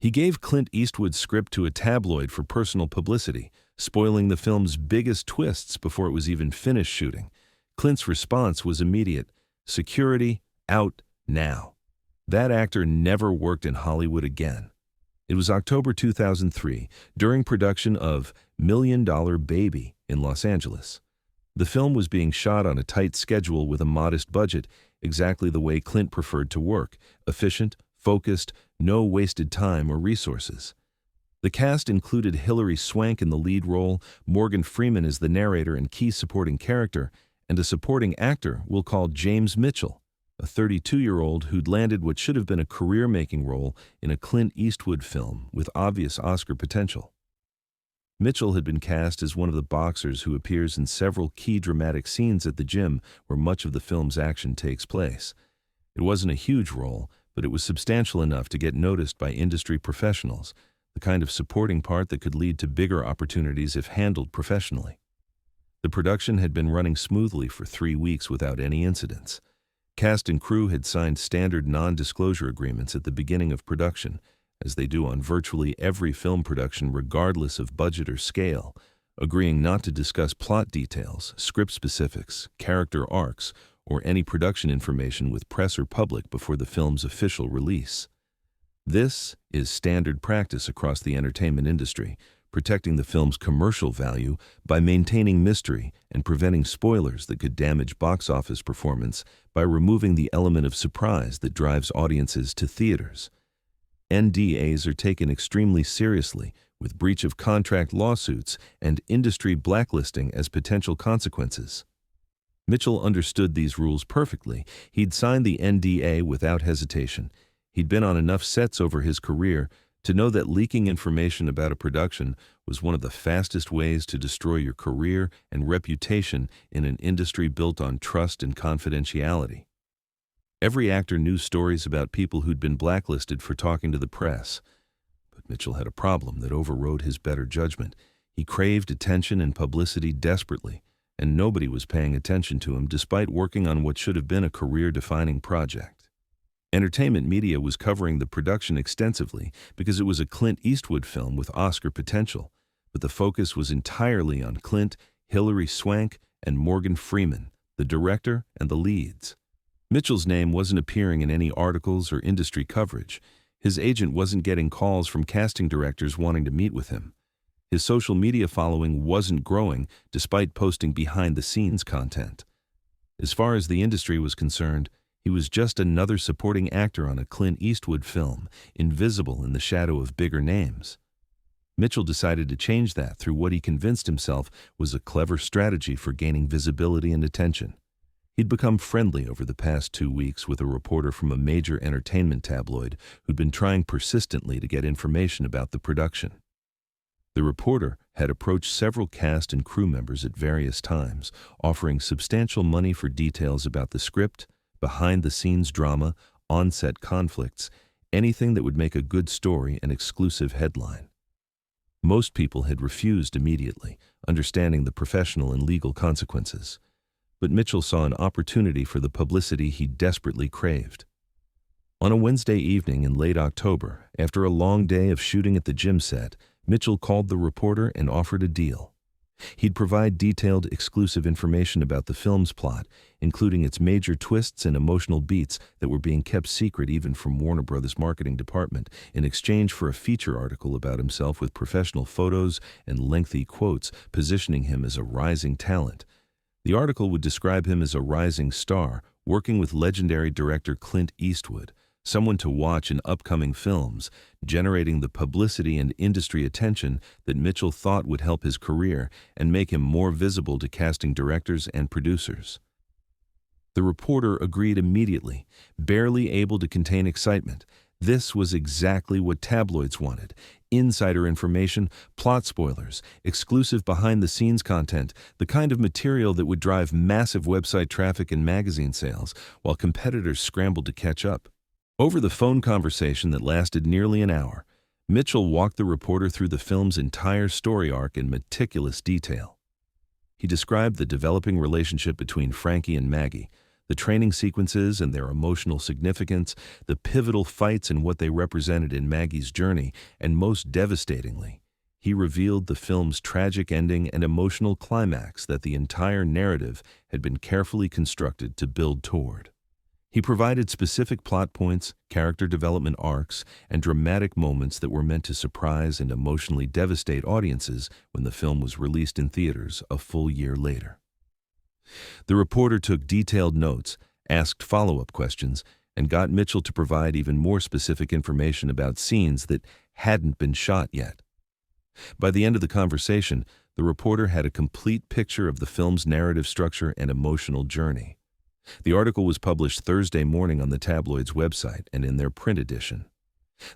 He gave Clint Eastwood's script to a tabloid for personal publicity, spoiling the film's biggest twists before it was even finished shooting. Clint's response was immediate: "Security, out, now." That actor never worked in Hollywood again. It was October 2003, during production of $1 Million Baby in Los Angeles. The film was being shot on a tight schedule with a modest budget, exactly the way Clint preferred to work: efficient, focused, no wasted time or resources. The cast included Hilary Swank in the lead role, Morgan Freeman as the narrator and key supporting character, and a supporting actor we'll call James Mitchell, a 32-year-old who'd landed what should have been a career-making role in a Clint Eastwood film with obvious Oscar potential. Mitchell had been cast as one of the boxers who appears in several key dramatic scenes at the gym where much of the film's action takes place. It wasn't a huge role, but it was substantial enough to get noticed by industry professionals, the kind of supporting part that could lead to bigger opportunities if handled professionally. The production had been running smoothly for 3 weeks without any incidents. Cast and crew had signed standard non-disclosure agreements at the beginning of production, as they do on virtually every film production regardless of budget or scale, agreeing not to discuss plot details, script specifics, character arcs, or any production information with press or public before the film's official release. This is standard practice across the entertainment industry, protecting the film's commercial value by maintaining mystery and preventing spoilers that could damage box office performance by removing the element of surprise that drives audiences to theaters. NDAs are taken extremely seriously, with breach of contract lawsuits and industry blacklisting as potential consequences. Mitchell understood these rules perfectly. He'd signed the NDA without hesitation. He'd been on enough sets over his career to know that leaking information about a production was one of the fastest ways to destroy your career and reputation in an industry built on trust and confidentiality. Every actor knew stories about people who'd been blacklisted for talking to the press. But Mitchell had a problem that overrode his better judgment. He craved attention and publicity desperately, and nobody was paying attention to him despite working on what should have been a career-defining project. Entertainment media was covering the production extensively because it was a Clint Eastwood film with Oscar potential, but the focus was entirely on Clint, Hilary Swank, and Morgan Freeman, the director and the leads. Mitchell's name wasn't appearing in any articles or industry coverage. His agent wasn't getting calls from casting directors wanting to meet with him. His social media following wasn't growing despite posting behind-the-scenes content. As far as the industry was concerned, he was just another supporting actor on a Clint Eastwood film, invisible in the shadow of bigger names. Mitchell decided to change that through what he convinced himself was a clever strategy for gaining visibility and attention. He'd become friendly over the past 2 weeks with a reporter from a major entertainment tabloid who'd been trying persistently to get information about the production. The reporter had approached several cast and crew members at various times, offering substantial money for details about the script, behind-the-scenes drama, on-set conflicts, anything that would make a good story an exclusive headline. Most people had refused immediately, understanding the professional and legal consequences. But Mitchell saw an opportunity for the publicity he desperately craved. On a Wednesday evening in late October, after a long day of shooting at the gym set, Mitchell called the reporter and offered a deal. He'd provide detailed, exclusive information about the film's plot, including its major twists and emotional beats that were being kept secret even from Warner Brothers' marketing department, in exchange for a feature article about himself with professional photos and lengthy quotes positioning him as a rising talent. The article would describe him as a rising star, working with legendary director Clint Eastwood, someone to watch in upcoming films, generating the publicity and industry attention that Mitchell thought would help his career and make him more visible to casting directors and producers. The reporter agreed immediately, barely able to contain excitement. This was exactly what tabloids wanted: insider information, plot spoilers, exclusive behind-the-scenes content, the kind of material that would drive massive website traffic and magazine sales while competitors scrambled to catch up. Over the phone conversation that lasted nearly an hour, Mitchell walked the reporter through the film's entire story arc in meticulous detail. He described the developing relationship between Frankie and Maggie, The training sequences and their emotional significance, the pivotal fights and what they represented in Maggie's journey, and most devastatingly, he revealed the film's tragic ending and emotional climax that the entire narrative had been carefully constructed to build toward. He provided specific plot points, character development arcs, and dramatic moments that were meant to surprise and emotionally devastate audiences when the film was released in theaters a full year later. The reporter took detailed notes, asked follow-up questions, and got Mitchell to provide even more specific information about scenes that hadn't been shot yet. By the end of the conversation, the reporter had a complete picture of the film's narrative structure and emotional journey. The article was published Thursday morning on the Tabloid's website and in their print edition.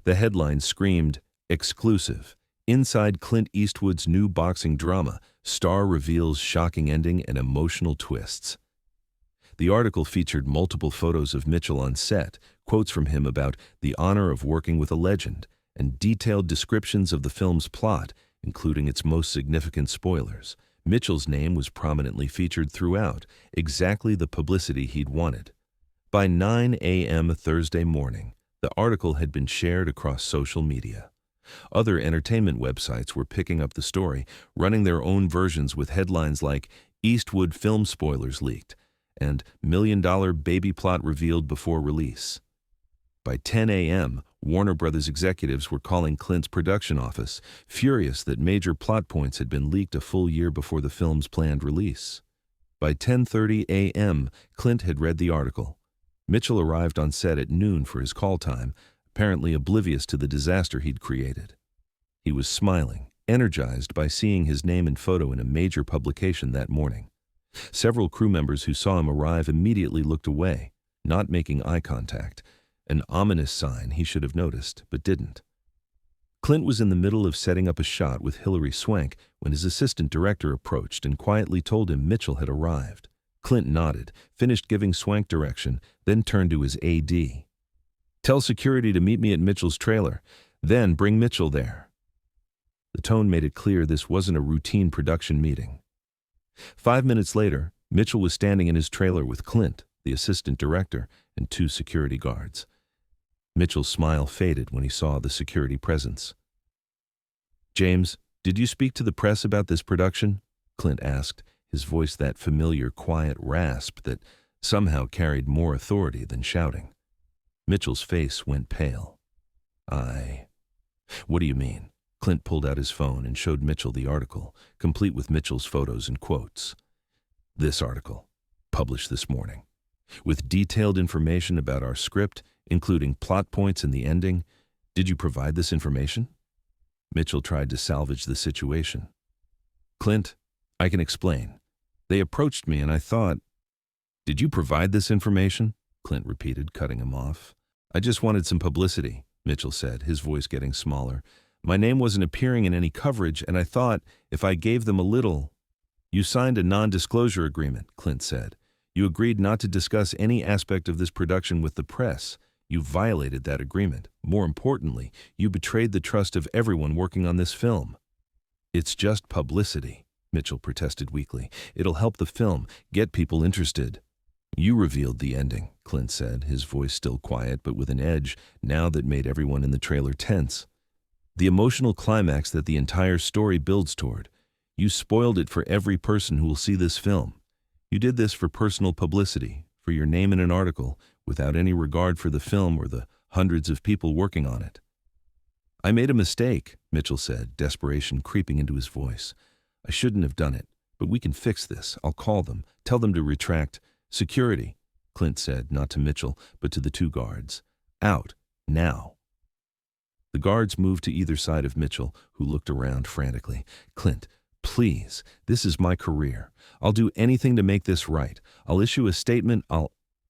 The headline screamed, "Exclusive. Inside Clint Eastwood's new boxing drama, star reveals shocking ending and emotional twists." The article featured multiple photos of Mitchell on set, quotes from him about the honor of working with a legend, and detailed descriptions of the film's plot, including its most significant spoilers. Mitchell's name was prominently featured throughout, exactly the publicity he'd wanted. By 9 a.m. Thursday morning, the article had been shared across social media. Other entertainment websites were picking up the story, running their own versions with headlines like "Eastwood film spoilers leaked" and "$1 million baby plot revealed before release." By 10 a.m., Warner Brothers executives were calling Clint's production office, furious that major plot points had been leaked a full year before the film's planned release. By 10:30 a.m., Clint had read the article. Mitchell arrived on set at noon for his call time, apparently oblivious to the disaster he'd created. He was smiling, energized by seeing his name and photo in a major publication that morning. Several crew members who saw him arrive immediately looked away, not making eye contact, an ominous sign he should have noticed, but didn't. Clint was in the middle of setting up a shot with Hilary Swank when his assistant director approached and quietly told him Mitchell had arrived. Clint nodded, finished giving Swank direction, then turned to his AD. "Tell security to meet me at Mitchell's trailer, then bring Mitchell there." The tone made it clear this wasn't a routine production meeting. 5 minutes later, Mitchell was standing in his trailer with Clint, the assistant director, and 2 security guards. Mitchell's smile faded when he saw the security presence. "James, did you speak to the press about this production?" Clint asked, his voice that familiar quiet rasp that somehow carried more authority than shouting. Mitchell's face went pale. What do you mean?" Clint pulled out his phone and showed Mitchell the article, complete with Mitchell's photos and quotes. "This article, published this morning, with detailed information about our script, including plot points and the ending. Did you provide this information?" Mitchell tried to salvage the situation. "Clint, I can explain. They approached me and I thought—" "Did you provide this information?" Clint repeated, cutting him off. "I just wanted some publicity," Mitchell said, his voice getting smaller. "My name wasn't appearing in any coverage, and I thought if I gave them a little—" "You signed a non-disclosure agreement," Clint said. "You agreed not to discuss any aspect of this production with the press. You violated that agreement. More importantly, you betrayed the trust of everyone working on this film." "It's just publicity," Mitchell protested weakly. "It'll help the film, get people interested." "You revealed the ending," Clint said, his voice still quiet but with an edge now that made everyone in the trailer tense. "The emotional climax that the entire story builds toward. You spoiled it for every person who will see this film. You did this for personal publicity, for your name in an article, without any regard for the film or the hundreds of people working on it." "I made a mistake," Mitchell said, desperation creeping into his voice. "I shouldn't have done it, but we can fix this. I'll call them, tell them to retract." "Security," Clint said, not to Mitchell, but to the 2 guards. "Out, now." The guards moved to either side of Mitchell, who looked around frantically. "Clint, please, this is my career. I'll do anything to make this right. I'll issue a statement.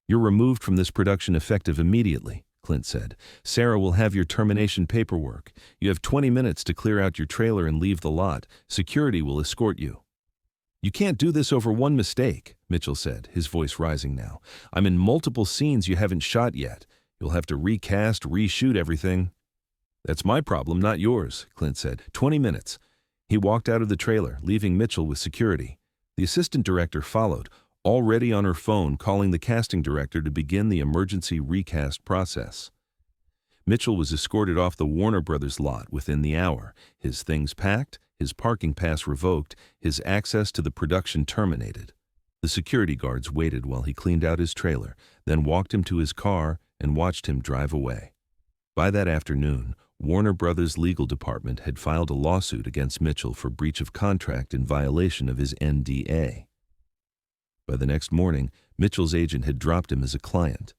You're removed from this production effective immediately," Clint said. "Sarah will have your termination paperwork. You have 20 minutes to clear out your trailer and leave the lot. Security will escort you." "You can't do this over one mistake," Mitchell said, his voice rising now. "I'm in multiple scenes you haven't shot yet. You'll have to recast, reshoot everything." "That's my problem, not yours," Clint said. 20 minutes. He walked out of the trailer, leaving Mitchell with security. The assistant director followed, already on her phone calling the casting director to begin the emergency recast process. Mitchell was escorted off the Warner Brothers lot within the hour, his things packed, his parking pass revoked, his access to the production terminated. The security guards waited while he cleaned out his trailer, then walked him to his car and watched him drive away. By that afternoon, Warner Brothers' legal department had filed a lawsuit against Mitchell for breach of contract in violation of his NDA. By the next morning, Mitchell's agent had dropped him as a client.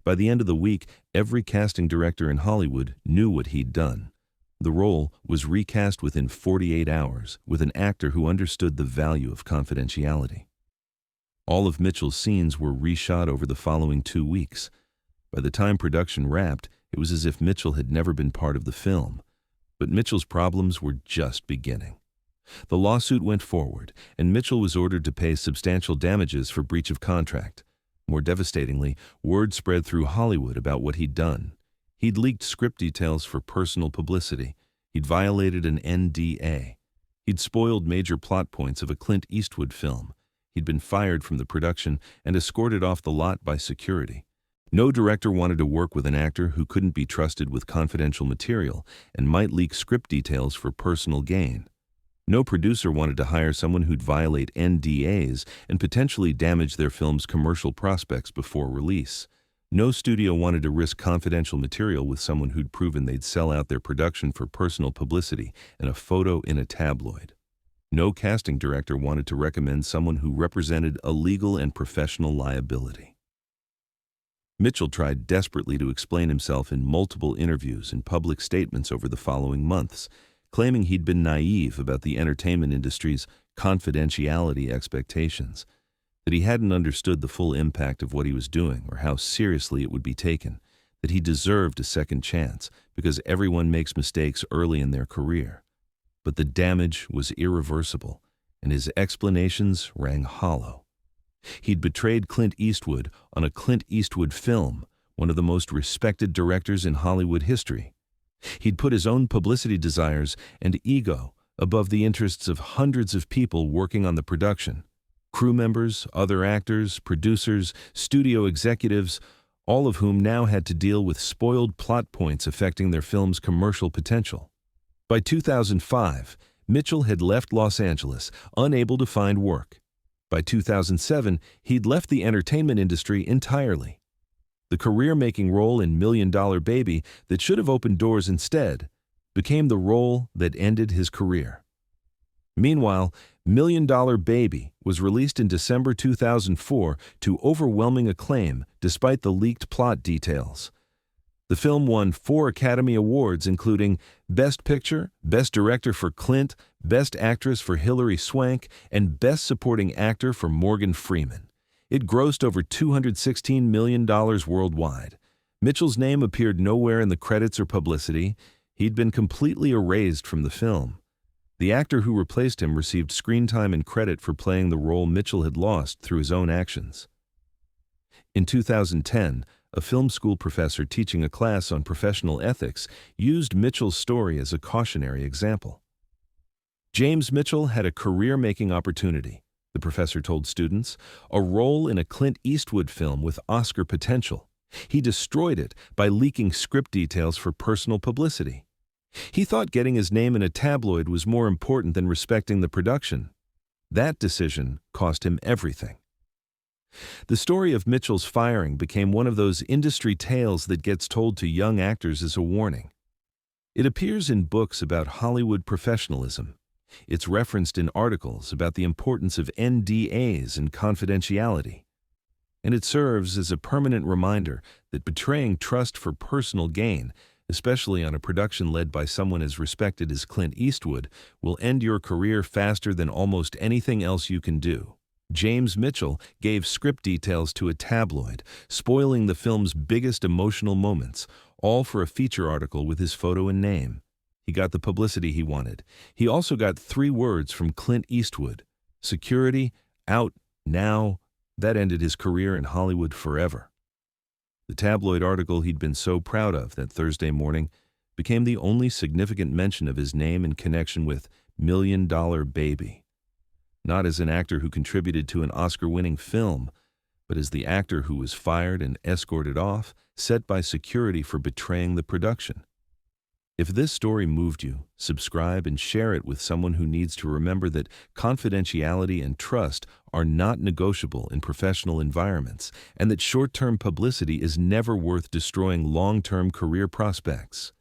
By the end of the week, every casting director in Hollywood knew what he'd done. The role was recast within 48 hours with an actor who understood the value of confidentiality. All of Mitchell's scenes were reshot over the following 2 weeks. By the time production wrapped, it was as if Mitchell had never been part of the film. But Mitchell's problems were just beginning. The lawsuit went forward, and Mitchell was ordered to pay substantial damages for breach of contract. More devastatingly, word spread through Hollywood about what he'd done. He'd leaked script details for personal publicity. He'd violated an NDA. He'd spoiled major plot points of a Clint Eastwood film. He'd been fired from the production and escorted off the lot by security. No director wanted to work with an actor who couldn't be trusted with confidential material and might leak script details for personal gain. No producer wanted to hire someone who'd violate NDAs and potentially damage their film's commercial prospects before release. No studio wanted to risk confidential material with someone who'd proven they'd sell out their production for personal publicity and a photo in a tabloid. No casting director wanted to recommend someone who represented a legal and professional liability. Mitchell tried desperately to explain himself in multiple interviews and public statements over the following months, claiming he'd been naive about the entertainment industry's confidentiality expectations, that he hadn't understood the full impact of what he was doing or how seriously it would be taken, that he deserved a second chance because everyone makes mistakes early in their career. But the damage was irreversible, and his explanations rang hollow. He'd betrayed Clint Eastwood on a Clint Eastwood film, one of the most respected directors in Hollywood history. He'd put his own publicity desires and ego above the interests of hundreds of people working on the production. Crew members, other actors, producers, studio executives, all of whom now had to deal with spoiled plot points affecting their film's commercial potential. By 2005, Mitchell had left Los Angeles, unable to find work. By 2007, he'd left the entertainment industry entirely. The career-making role in Million Dollar Baby that should have opened doors instead became the role that ended his career. Meanwhile, Million Dollar Baby was released in December 2004 to overwhelming acclaim despite the leaked plot details. The film won 4 Academy Awards, including Best Picture, Best Director for Clint, Best Actress for Hilary Swank, and Best Supporting Actor for Morgan Freeman. It grossed over $216 million worldwide. Mitchell's name appeared nowhere in the credits or publicity. He'd been completely erased from the film. The actor who replaced him received screen time and credit for playing the role Mitchell had lost through his own actions. In 2010, a film school professor teaching a class on professional ethics used Mitchell's story as a cautionary example. James Mitchell had a career-making opportunity, the professor told students, a role in a Clint Eastwood film with Oscar potential. He destroyed it by leaking script details for personal publicity. He thought getting his name in a tabloid was more important than respecting the production. That decision cost him everything. The story of Mitchell's firing became one of those industry tales that gets told to young actors as a warning. It appears in books about Hollywood professionalism. It's referenced in articles about the importance of NDAs and confidentiality. And it serves as a permanent reminder that betraying trust for personal gain, especially on a production led by someone as respected as Clint Eastwood, will end your career faster than almost anything else you can do. James Mitchell gave script details to a tabloid, spoiling the film's biggest emotional moments, all for a feature article with his photo and name. He got the publicity he wanted. He also got 3 words from Clint Eastwood: security, out, now. That ended his career in Hollywood forever. The tabloid article he'd been so proud of that Thursday morning became the only significant mention of his name in connection with Million Dollar Baby. not as an actor who contributed to an Oscar-winning film, but as the actor who was fired and escorted off, set by security for betraying the production. If this story moved you, subscribe and share it with someone who needs to remember that confidentiality and trust are not negotiable in professional environments, and that short-term publicity is never worth destroying long-term career prospects.